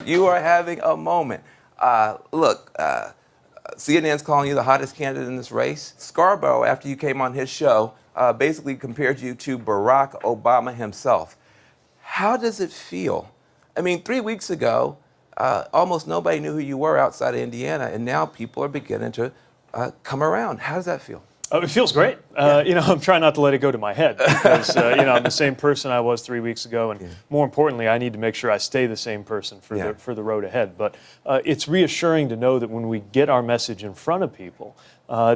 You are having a moment. Look, CNN's calling you the hottest candidate in this race. Scarborough, after you came on his show, basically compared you to Barack Obama himself. How does it feel? I mean, 3 weeks ago, almost nobody knew who you were outside of Indiana, and now people are beginning to come around. How does that feel? It feels great. I'm trying not to let it go to my head because, I'm the same person I was 3 weeks ago, and more importantly, I need to make sure I stay the same person for the road ahead. But it's reassuring to know that when we get our message in front of people,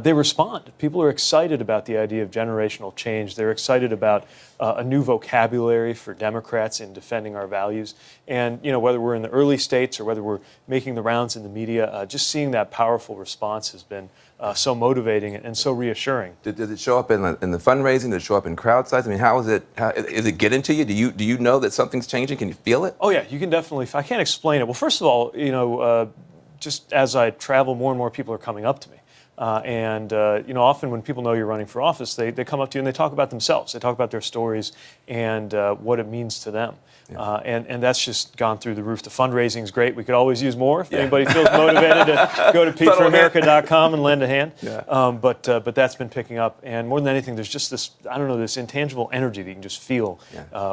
they respond. People are excited about the idea of generational change. They're excited about a new vocabulary for Democrats in defending our values. And, whether we're in the early states or whether we're making the rounds in the media, just seeing that powerful response has been so motivating and so reassuring. Does it show up in the fundraising? Does it show up in crowd size? I mean, how is it? Is it getting to you? Do you know that something's changing? Can you feel it? Oh yeah, you can definitely. I can't explain it. Well, first of all, just as I travel, more and more people are coming up to me. Often when people know you're running for office, they come up to you and they talk about themselves. They talk about their stories and what it means to them. Yeah. And that's just gone through the roof. The fundraising is great. We could always use more. If anybody feels motivated to go to PeteForAmerica.com and lend a hand. Yeah. But that's been picking up. And more than anything, there's just this intangible energy that you can just feel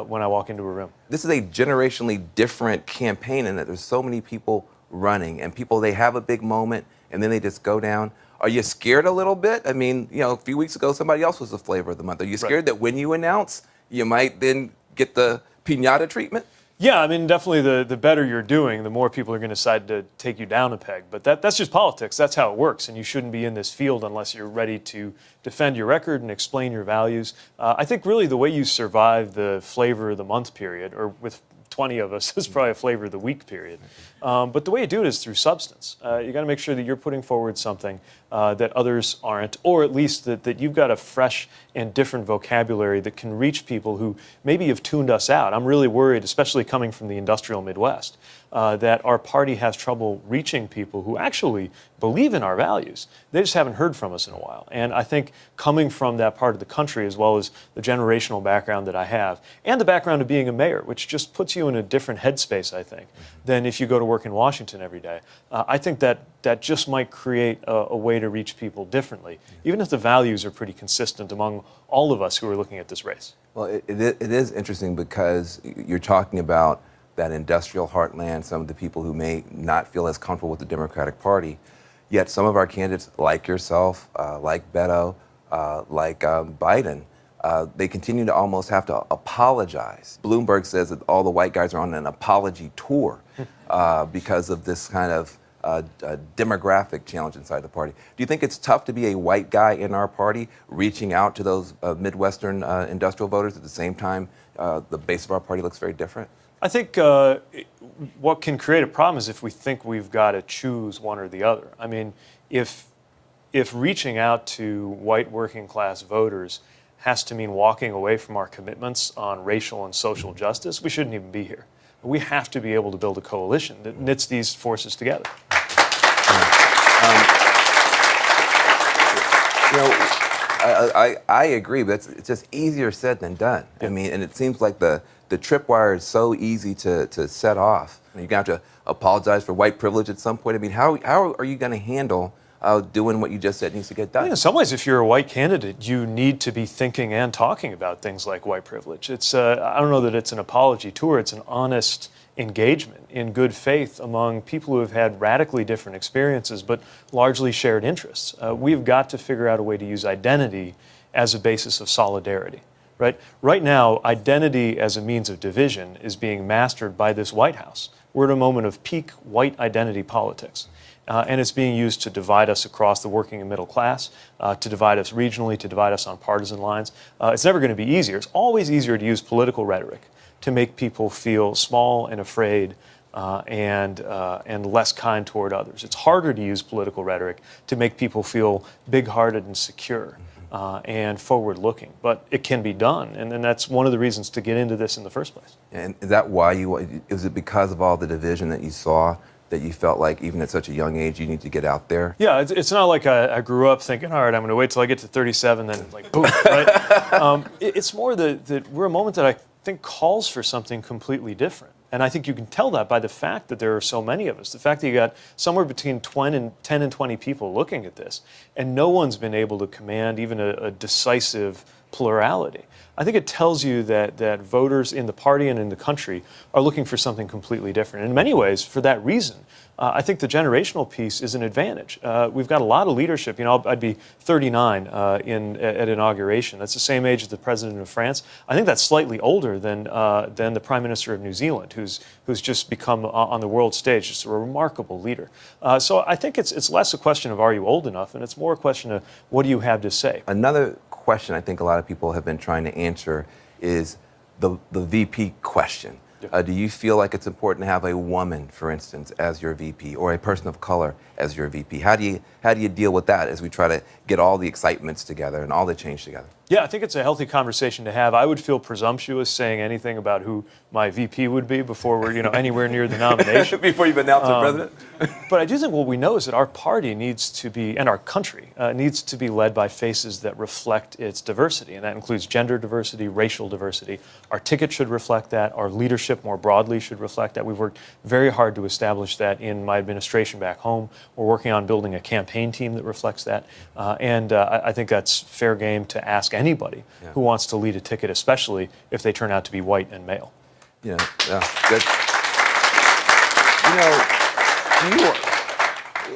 when I walk into a room. This is a generationally different campaign in that there's so many people running and people, they have a big moment and then they just go down. Are you scared a little bit? I mean, a few weeks ago, somebody else was the flavor of the month. Are you scared that when you announce, you might then get the piñata treatment? Yeah, I mean, definitely the better you're doing, the more people are going to decide to take you down a peg. But that's just politics. That's how it works. And you shouldn't be in this field unless you're ready to defend your record and explain your values. I think really the way you survive the flavor of the month period, or with 20 of us, is probably a flavor of the week period. But the way you do it is through substance. You got to make sure that you're putting forward something that others aren't, or at least that you've got a fresh and different vocabulary that can reach people who maybe have tuned us out. I'm really worried, especially coming from the industrial Midwest, that our party has trouble reaching people who actually believe in our values. They just haven't heard from us in a while. And I think coming from that part of the country, as well as the generational background that I have, and the background of being a mayor, which just puts you in a different headspace, I think, than if you go to work in Washington every day. I think that just might create a way to reach people differently, even if the values are pretty consistent among all of us who are looking at this race. Well, it is interesting because you're talking about that industrial heartland, some of the people who may not feel as comfortable with the Democratic Party, yet some of our candidates, like yourself, like Beto, like Biden, they continue to almost have to apologize. Bloomberg says that all the white guys are on an apology tour because of this kind of demographic challenge inside the party. Do you think it's tough to be a white guy in our party, reaching out to those Midwestern industrial voters at the same time the base of our party looks very different? I think what can create a problem is if we think we've got to choose one or the other. I mean, if reaching out to white working class voters has to mean walking away from our commitments on racial and social justice, we shouldn't even be here. We have to be able to build a coalition that knits these forces together. I agree, but it's just easier said than done. I mean, and it seems like the tripwire is so easy to set off. You're going to have to apologize for white privilege at some point. I mean, how are you going to handle doing what you just said needs to get done? In some ways, if you're a white candidate, you need to be thinking and talking about things like white privilege. It's I don't know that it's an apology tour. It's an honest engagement in good faith among people who have had radically different experiences but largely shared interests. We've got to figure out a way to use identity as a basis of solidarity. Right now, identity as a means of division is being mastered by this White House. We're at a moment of peak white identity politics. And it's being used to divide us across the working and middle class, to divide us regionally, to divide us on partisan lines. It's never going to be easier. It's always easier to use political rhetoric to make people feel small and afraid and less kind toward others. It's harder to use political rhetoric to make people feel big-hearted and secure and forward-looking. But it can be done, and that's one of the reasons to get into this in the first place. And is that why is it because of all the division that you saw that you felt like even at such a young age you need to get out there? Yeah, it's not like I grew up thinking, all right, I'm going to wait till I get to 37, then like boom, right? It's more that we're a moment that I think calls for something completely different. And I think you can tell that by the fact that there are so many of us. The fact that you got somewhere between 10 and 20 people looking at this, and no one's been able to command even a decisive plurality. I think it tells you that voters in the party and in the country are looking for something completely different. And in many ways, for that reason, I think the generational piece is an advantage. We've got a lot of leadership. I'd be 39 at inauguration. That's the same age as the president of France. I think that's slightly older than the prime minister of New Zealand, who's just become on the world stage just a remarkable leader. So I think it's less a question of are you old enough, and it's more a question of what do you have to say. Another question I think a lot of people have been trying to answer is the VP question. Do you feel like it's important to have a woman, for instance, as your VP, or a person of color as your VP? How do you deal with that as we try to get all the excitements together and all the change together? Yeah, I think it's a healthy conversation to have. I would feel presumptuous saying anything about who my VP would be before we're anywhere near the nomination. Before you've announced the president? But I do think what we know is that our party needs to be, and our country needs to be led by faces that reflect its diversity, and that includes gender diversity, racial diversity. Our ticket should reflect that. Our leadership more broadly should reflect that. We've worked very hard to establish that in my administration back home. We're working on building a campaign team that reflects that, and I think that's fair game to ask anybody who wants to lead a ticket, especially if they turn out to be white and male.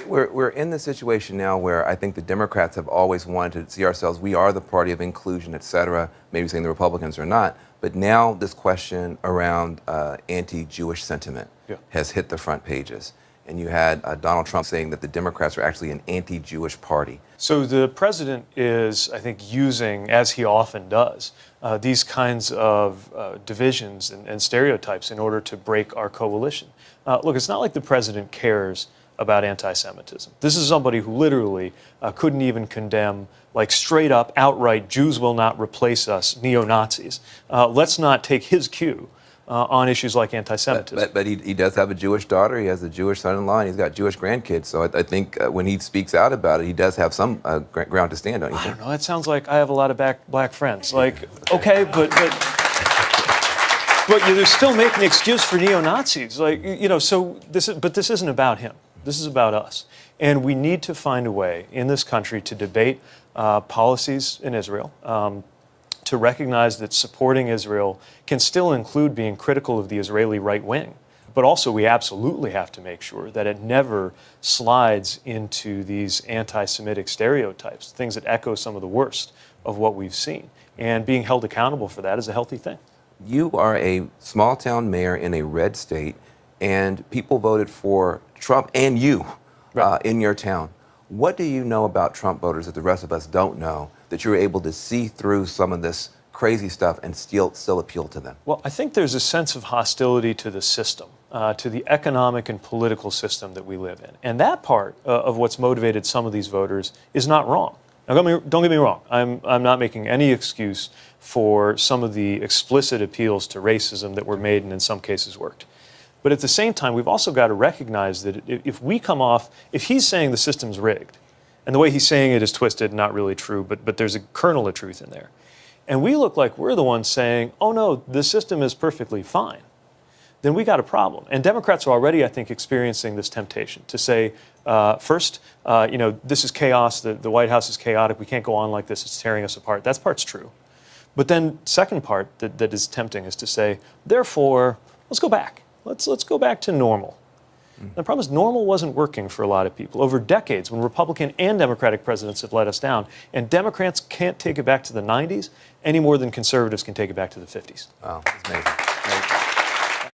We're in the situation now where I think the Democrats have always wanted to see ourselves, we are the party of inclusion, et cetera, maybe saying the Republicans are not. But now this question around anti-Jewish sentiment has hit the front pages. And you had Donald Trump saying that the Democrats are actually an anti-Jewish party. So the president is, I think, using, as he often does, these kinds of divisions and stereotypes in order to break our coalition. Look, it's not like the president cares about anti-Semitism. This is somebody who literally couldn't even condemn, like straight up, outright, Jews will not replace us, neo-Nazis. Let's not take his cue on issues like anti-Semitism. But he does have a Jewish daughter, he has a Jewish son-in-law, and he's got Jewish grandkids. So I think when he speaks out about it, he does have some ground to stand on. I don't know, that sounds like I have a lot of black friends. Like, okay, but you're still making an excuse for neo-Nazis. Like, so this isn't about him. This is about us. And we need to find a way in this country to debate policies in Israel, to recognize that supporting Israel can still include being critical of the Israeli right wing. But also we absolutely have to make sure that it never slides into these anti-Semitic stereotypes, things that echo some of the worst of what we've seen. And being held accountable for that is a healthy thing. You are a small town mayor in a red state, and people voted for Trump and you in your town. What do you know about Trump voters that the rest of us don't know, that you're able to see through some of this crazy stuff and still appeal to them? Well, I think there's a sense of hostility to the system, to the economic and political system that we live in. And that part of what's motivated some of these voters is not wrong. Now, don't get me wrong. I'm not making any excuse for some of the explicit appeals to racism that were made and in some cases worked. But at the same time, we've also got to recognize that if he's saying the system's rigged, and the way he's saying it is twisted, not really true, but there's a kernel of truth in there, and we look like we're the ones saying, oh no, the system is perfectly fine, then we got a problem. And Democrats are already, I think, experiencing this temptation to say, first, this is chaos, the White House is chaotic, we can't go on like this, it's tearing us apart. That part's true. But then second part that is tempting is to say, therefore, let's go back. Let's go back to normal. The problem is normal wasn't working for a lot of people over decades when Republican and Democratic presidents have let us down. And Democrats can't take it back to the 90s any more than conservatives can take it back to the 50s. Wow, that's amazing.